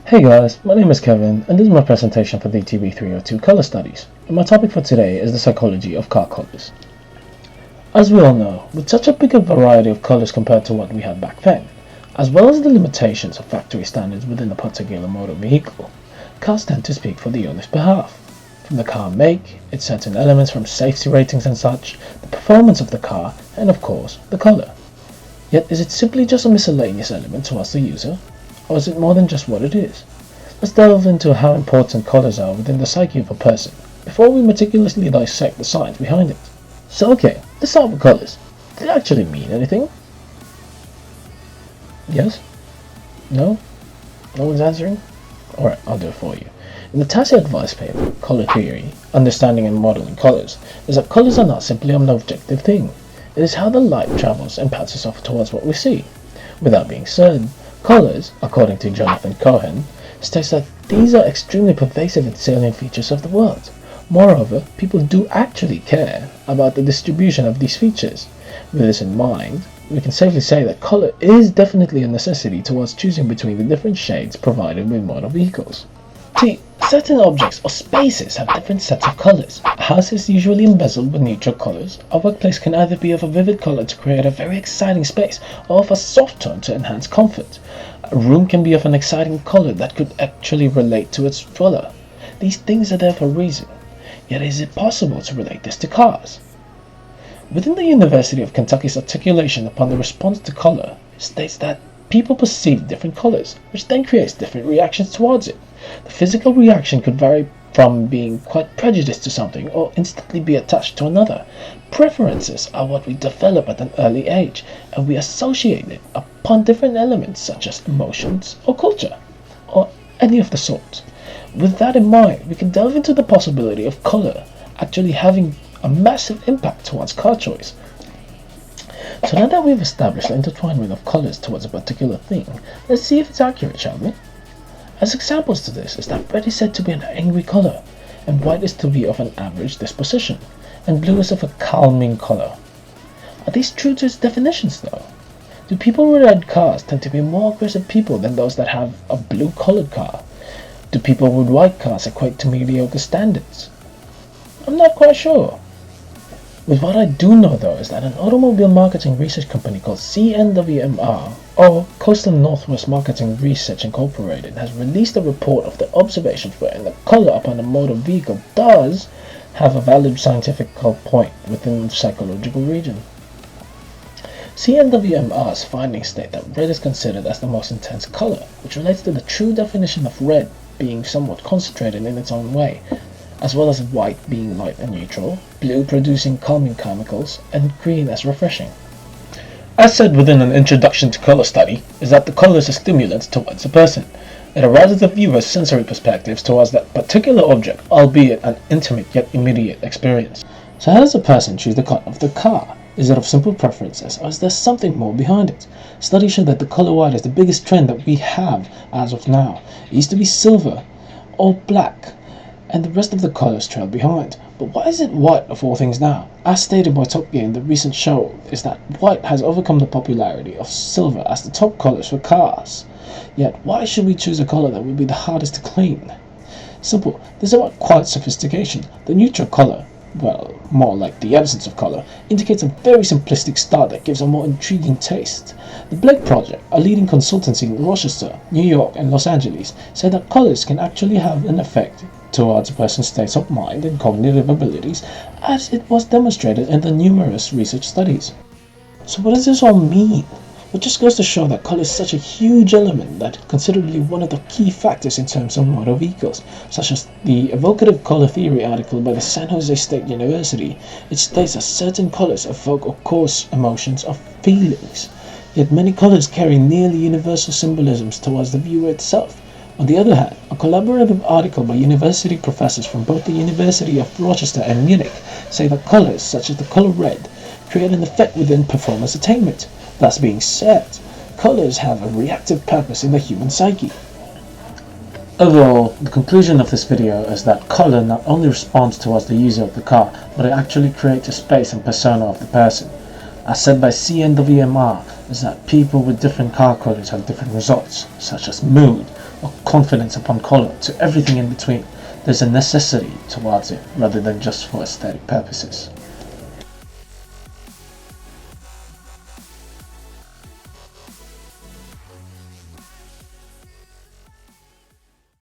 Hey guys, my name is Kevin and this is my presentation for DTB-302 Color Studies, and my topic for today is the psychology of car colors. As we all know, with such a bigger variety of colors compared to what we had back then, as well as the limitations of factory standards within a particular motor vehicle, cars tend to speak for the owner's behalf. From the car make, its certain elements from safety ratings and such, the performance of the car, and of course, the color. Yet is it simply just a miscellaneous element towards the user? Or is it more than just what it is? Let's delve into how important colors are within the psyche of a person, before we meticulously dissect the science behind it. So okay, let's start with colors. Do they actually mean anything? Yes? No? No one's answering? Alright, I'll do it for you. In the TASI advice paper, Color Theory, Understanding and Modeling Colors, is that colors are not simply an objective thing. It is how the light travels and passes off towards what we see. With that being said, colors, according to Jonathan Cohen, states that these are extremely pervasive and salient features of the world. Moreover, people do actually care about the distribution of these features. With this in mind, we can safely say that color is definitely a necessity towards choosing between the different shades provided with motor vehicles. See, certain objects or spaces have different sets of colors. A house is usually embezzled with neutral colors. A workplace can either be of a vivid color to create a very exciting space, or of a soft tone to enhance comfort. A room can be of an exciting color that could actually relate to its dweller. These things are there for a reason. Yet is it possible to relate this to cars? Within the University of Kentucky's articulation upon the response to color states that people perceive different colors, which then creates different reactions towards it. The physical reaction could vary from being quite prejudiced to something or instantly be attached to another. Preferences are what we develop at an early age, and we associate it upon different elements such as emotions or culture, or any of the sort. With that in mind, we can delve into the possibility of color actually having a massive impact towards car choice. So now that we've established the intertwinement of colors towards a particular thing, let's see if it's accurate, shall we? As examples to this is that red is said to be an angry color, and white is to be of an average disposition, and blue is of a calming color. Are these true to its definitions though? Do people with red cars tend to be more aggressive people than those that have a blue colored car? Do people with white cars equate to mediocre standards? I'm not quite sure. With what I do know though is that an automobile marketing research company called CNWMR, or Coastal Northwest Marketing Research Incorporated, has released a report of the observations wherein the color upon a motor vehicle does have a valid scientific point within the psychological region. CNWMR's findings state that red is considered as the most intense color, which relates to the true definition of red being somewhat concentrated in its own way, as well as white being light and neutral, blue producing calming chemicals, and green as refreshing. As said within an introduction to color study, is that the color is a stimulant towards a person. It arouses the viewer's sensory perspectives towards that particular object, albeit an intimate yet immediate experience. So how does a person choose the color of the car? Is it of simple preferences, or is there something more behind it? Studies show that the color white is the biggest trend that we have as of now. It used to be silver or black, and the rest of the colors trail behind. But why is it white of all things now? As stated by Top Gear in the recent show, is that white has overcome the popularity of silver as the top colors for cars. Yet why should we choose a color that would be the hardest to clean? Simple, this is about quiet sophistication. The neutral color, well, more like the absence of color, indicates a very simplistic style that gives a more intriguing taste. The Blake Project, a leading consultancy in Rochester, New York and Los Angeles, say that colors can actually have an effect towards a person's state of mind and cognitive abilities, as it was demonstrated in the numerous research studies. So what does this all mean? It just goes to show that color is such a huge element that considerably one of the key factors in terms of motor vehicles, such as the evocative color theory article by the San Jose State University. It states that certain colors evoke or cause emotions or feelings, yet many colors carry nearly universal symbolisms towards the viewer itself. On the other hand, a collaborative article by university professors from both the University of Rochester and Munich say that colors, such as the color red, create an effect within performance attainment. Thus being said, colors have a reactive purpose in the human psyche. Overall, the conclusion of this video is that color not only responds towards the user of the car, but it actually creates a space and persona of the person. As said by CNWMR, is that people with different car colors have different results, such as mood or confidence upon color to everything in between. There's a necessity towards it rather than just for aesthetic purposes.